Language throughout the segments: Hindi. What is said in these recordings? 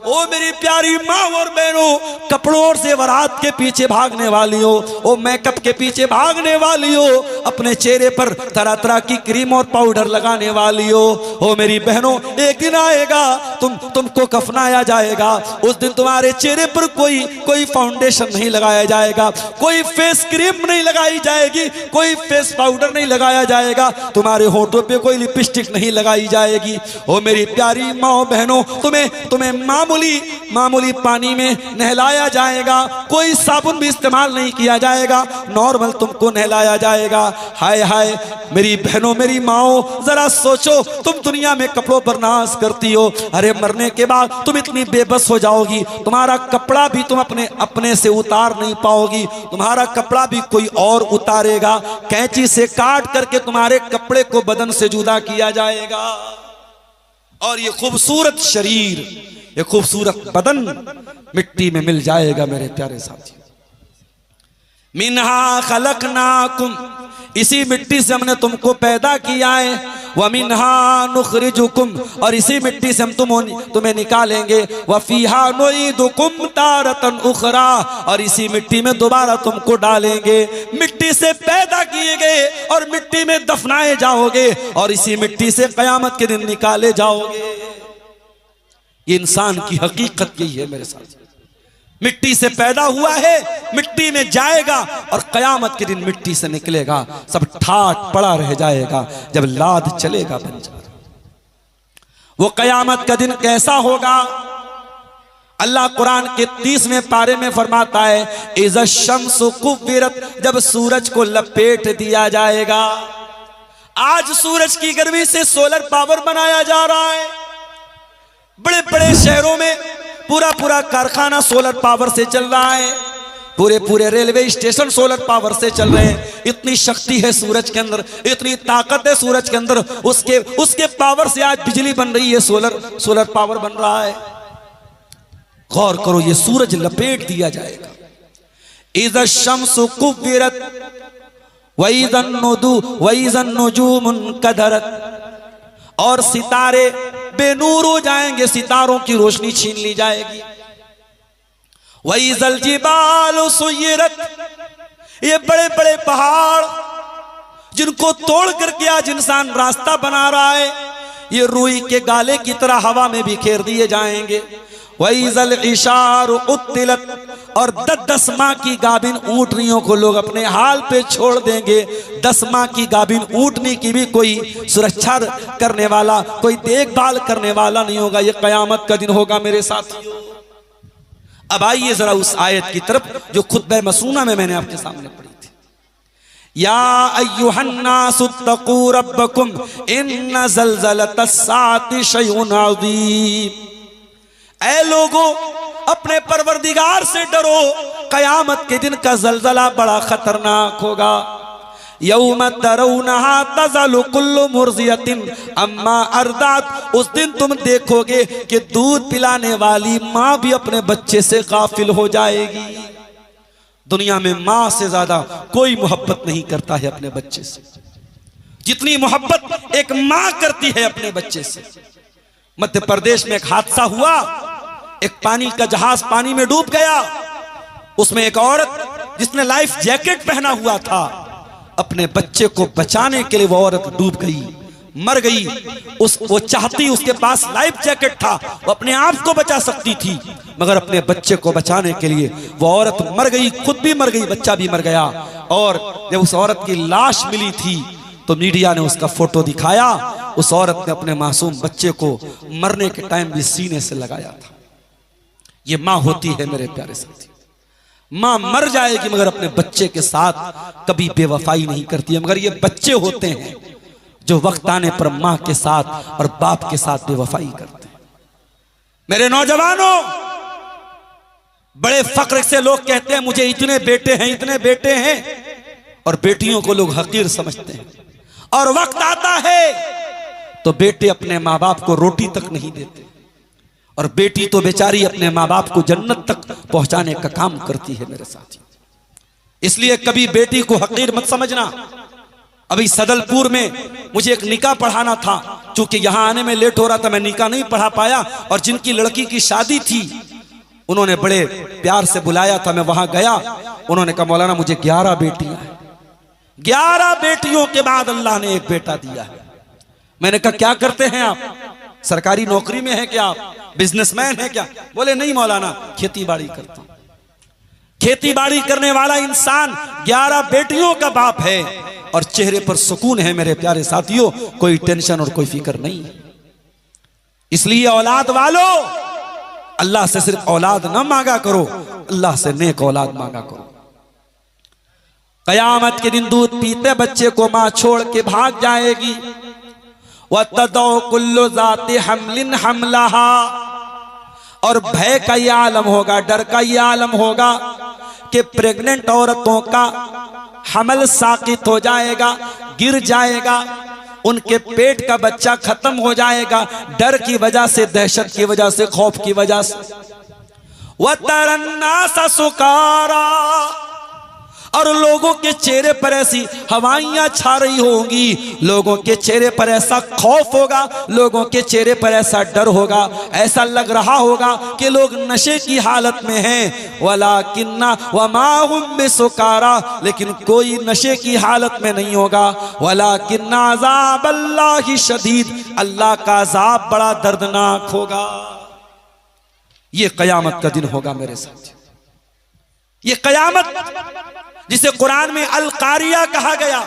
ओ मेरी प्यारी माँ और बहनों, कपड़ों और जेवरात के पीछे भागने वाली हो, ओ मेकअप के पीछे भागने वाली हो, अपने चेहरे पर तरह तरह की क्रीम और पाउडर लगाने वाली हो, ओ मेरी बहनों, एक दिन आएगा तुमको कफनाया जाएगा। उस दिन तुम्हारे चेहरे पर कोई फाउंडेशन नहीं लगाया जाएगा, कोई फेस क्रीम नहीं लगाई जाएगी, कोई फेस पाउडर नहीं लगाया जाएगा, तुम्हारे होठों पे कोई लिपस्टिक नहीं लगाई जाएगी। ओ मेरी प्यारी माँ बहनों, तुम्हें मामूली पानी में नहलाया जाएगा, कोई साबुन भी इस्तेमाल नहीं किया जाएगा, नॉर्मल तुमको नहलाया जाएगा। हाय हाय मेरी बहनों, मेरी माओ, जरा सोचो, तुम दुनिया में कपड़ों पर नाज करती हो, अरे मरने के बाद तुम इतनी बेबस हो जाओगी, तुम्हारा कपड़ा भी तुम अपने से उतार नहीं पाओगी, तुम्हारा कपड़ा भी कोई और उतारेगा, कैंची से काट करके तुम्हारे कपड़े को बदन से जुदा किया जाएगा। और ये खूबसूरत शरीर, ये खूबसूरत बदन मिट्टी में मिल जाएगा। मेरे प्यारे साथी, मिन्हा खलकनाकुम, इसी मिट्टी से हमने तुमको पैदा किया है, व मिन्हा नुखरिजुकुम, और इसी मिट्टी से हम तुम्हें निकालेंगे, व फीहा नुईदुकुम तारतन उखरा, और इसी मिट्टी में दोबारा तुमको डालेंगे। मिट्टी से पैदा किए गए और मिट्टी में दफनाए जाओगे, और इसी मिट्टी से कयामत के दिन निकाले जाओगे। ये इंसान की हकीकत यही है मेरे साथ, मिट्टी से पैदा हुआ है, मिट्टी में जाएगा, और कयामत के दिन मिट्टी से निकलेगा, सब ठाट पड़ा रह जाएगा जब लाद चलेगा बंजार। वो कयामत का दिन कैसा होगा? अल्लाह कुरान के 30वें पारे में फरमाता है, इज़ा शम्सु कुव्विरत, जब सूरज को लपेट दिया जाएगा। आज सूरज की गर्मी से सोलर पावर बनाया जा रहा है, बड़े बड़े शहरों में पूरा कारखाना सोलर पावर से चल रहा है, पूरे रेलवे स्टेशन सोलर पावर से चल रहे हैं। इतनी शक्ति है सूरज के अंदर, इतनी ताकत है सूरज के अंदर, उसके पावर से आज बिजली बन रही है, सोलर पावर बन रहा है। गौर करो, ये सूरज लपेट दिया जाएगा। इज़ा शम्सु कुव्विरत वइज़न नुजूमुन कदरत, और सितारे बेनूर हो जाएंगे, सितारों की रोशनी छीन ली जाएगी। वइज़ल जिबालु सुय्यरत, ये बड़े बड़े पहाड़ जिनको तोड़ करके आज इंसान रास्ता बना रहा है, ये रुई के गाले की तरह हवा में बिखेर दिए जाएंगे। वइज़ल इशारु उत्तिलत, और 10 माह की गाभिन ऊँटनियों को लोग अपने हाल पे छोड़ देंगे। 10 माह की गाभिन ऊँटनी की भी कोई सुरक्षा करने वाला, कोई देखभाल करने वाला नहीं होगा। ये कयामत का दिन होगा मेरे साथियों। अब आइए जरा उस आयत की तरफ जो खुतबा मसूना में मैंने आपके सामने पढ़ी थी। या अय्युहन्नासुत्तकू रब्बकुम इन्न ज़लज़लतस्साअति शैउन अज़ीम, ऐ लोगों, अपने परवरदिगार से डरो, कयामत के दिन का जलजला बड़ा खतरनाक होगा। यौम तरौनहा तज़लु कुल्लु मुर्ज़ियतिन अम्मा अर्दात, उस दिन तुम देखोगे कि दूध पिलाने वाली माँ भी अपने बच्चे से गाफिल हो जाएगी। दुनिया में माँ से ज्यादा कोई मोहब्बत नहीं करता है अपने बच्चे से, जितनी मोहब्बत एक माँ करती है अपने बच्चे से। मध्य प्रदेश में एक हादसा हुआ, एक पानी का जहाज पानी में डूब गया, उसमें एक औरत जिसने लाइफ जैकेट पहना हुआ था, अपने बच्चे को बचाने के लिए वो औरत डूब गई, मर गई। वो चाहती, उसके पास लाइफ जैकेट था, वो अपने आप को बचा सकती थी, मगर अपने बच्चे को बचाने के लिए वो औरत मर गई, खुद भी मर गई, बच्चा भी मर गया। और जब उस औरत की लाश मिली थी तो मीडिया ने उसका फोटो दिखाया, उस औरत ने अपने मासूम बच्चे को मरने के टाइम भी सीने से लगाया था। ये माँ होती है मेरे प्यारे साथी, माँ मर जाएगी मगर अपने बच्चे के साथ कभी बेवफाई नहीं करती है। मगर ये बच्चे होते हैं जो वक्त आने पर माँ के साथ और बाप के साथ बेवफाई करते हैं। मेरे नौजवानों, बड़े फक्र से लोग कहते हैं मुझे इतने बेटे हैं, इतने बेटे हैं, और बेटियों को लोग हकीर समझते हैं। और वक्त आता है तो बेटे अपने माँ बाप को रोटी तक नहीं देते, और बेटी तो बेचारी अपने माँ बाप को जन्नत तक पहुंचाने का काम करती है मेरे साथी। इसलिए कभी बेटी को हकीर मत समझना, अभी सदलपुर में मुझे एक निकाह पढ़ाना था, चूंकि यहाँ आने में लेट हो रहा था, मैं निकाह नहीं पढ़ा पाया। और जिनकी लड़की की शादी थी उन्होंने बड़े प्यार से बुलाया था, मैं वहां गया। उन्होंने कहा मौलाना मुझे 11 बेटियां हैं, 11 बेटियों के बाद अल्लाह ने एक बेटा दिया है। मैंने कहा क्या करते हैं आप, सरकारी नौकरी में है क्या, आप बिजनेसमैन है क्या? बोले नहीं मौलाना, खेती बाड़ी करता हूं। खेती बाड़ी करने वाला इंसान 11 बेटियों का बाप है और चेहरे पर सुकून है मेरे प्यारे साथियों, कोई टेंशन और कोई फिक्र नहीं है। इसलिए औलाद वालों, अल्लाह से सिर्फ औलाद ना मांगा करो, अल्लाह से नेक औलाद मांगा करो। कयामत के दिन दूध पीते बच्चे को मां छोड़ के भाग जाएगी। वतदौ कुल्लु ज़ाति हमलिन हमलहा, और भय का यह आलम होगा, डर का यह आलम होगा कि प्रेग्नेंट औरतों का हमल साकित हो जाएगा, गिर जाएगा, उनके पेट का बच्चा खत्म हो जाएगा, डर की वजह से, दहशत की वजह से, खौफ की वजह से। वतरन्नास सुकारा, और लोगों के चेहरे पर ऐसी हवाइयां छा रही होंगी, लोगों के चेहरे पर ऐसा खौफ होगा, लोगों के चेहरे पर ऐसा डर होगा, ऐसा लग रहा होगा कि लोग नशे की हालत में हैं। वलाकिन्ना वमा हुम बिसुकारा, लेकिन कोई नशे की हालत में नहीं होगा। वलाकिन्ना अज़ाबल्लाहि शदीद, अल्लाह का अज़ाब बड़ा दर्दनाक होगा। ये कयामत का दिन होगा मेरे साथ। ये कयामत जिसे कुरान में अल कारिया कहा गया,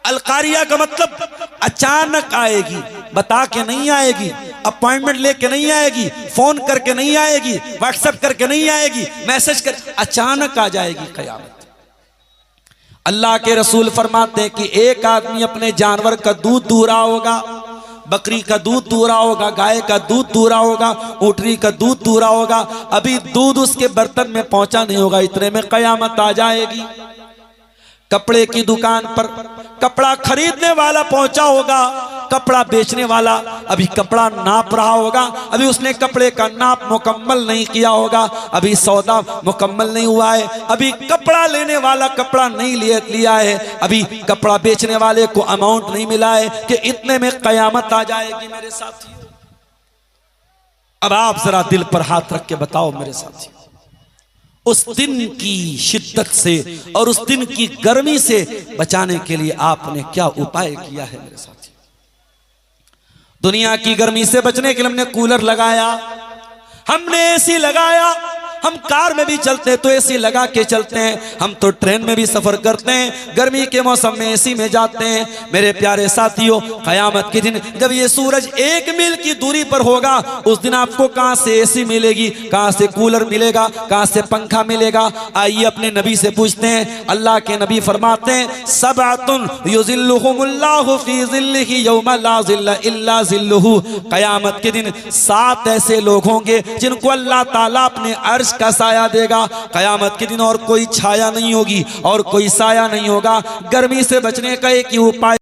अल कारिया का मतलब अचानक आएगी, बता के नहीं आएगी, अपॉइंटमेंट लेके नहीं आएगी, फोन करके नहीं आएगी, व्हाट्सएप करके नहीं आएगी, मैसेज कर, अचानक आ जाएगी कयामत। अल्लाह के रसूल फरमाते हैं कि एक आदमी अपने जानवर का दूध दूह रहा होगा, बकरी का दूध दूह रहा होगा, गाय का दूध दूह रहा होगा, ऊँटनी का दूध दूह रहा होगा, अभी दूध उसके बर्तन में पहुंचा नहीं होगा, इतने में कयामत आ जाएगी। कपड़े की दुकान पर कपड़ा खरीदने वाला पहुंचा होगा, कपड़ा बेचने वाला अभी कपड़ा नाप रहा होगा, अभी उसने कपड़े का नाप मुकम्मल नहीं किया होगा, अभी सौदा मुकम्मल नहीं हुआ है, अभी कपड़ा लेने वाला कपड़ा नहीं लिया है, अभी कपड़ा बेचने वाले को अमाउंट नहीं मिला है कि इतने में कयामत आ जाएगी मेरे साथियों। अब आप जरा दिल पर हाथ रख के बताओ मेरे साथियों, उस दिन की शिद्दत से और उस दिन की गर्मी से बचाने के लिए आपने क्या उपाय किया है मेरे साथी? दुनिया की गर्मी से बचने के लिए हमने कूलर लगाया, हमने एसी लगाया, हम कार में भी चलते हैं तो एसी लगा के चलते हैं, हम तो ट्रेन में भी सफर करते हैं, गर्मी के मौसम में एसी में जाते हैं। मेरे प्यारे साथियों, कयामत के दिन जब ये सूरज 1 मील की दूरी पर होगा, उस दिन आपको कहां से एसी मिलेगी, कहां से कूलर मिलेगा, कहां से पंखा मिलेगा? आइए अपने नबी से पूछते हैं। अल्लाह के नबी फरमाते हैं, सबअतुन युज़िल्लुहुमुल्लाहु फी ज़िल्लिही यौमा ला ज़िल्ला इल्ला ज़िल्लुहु। कयामत के दिन 7 ऐसे लोग होंगे जिनको अल्लाह ताला अपने अर्श का साया देगा। कयामत के दिन और कोई छाया नहीं होगी और कोई साया नहीं होगा। गर्मी से बचने का एक ही उपाय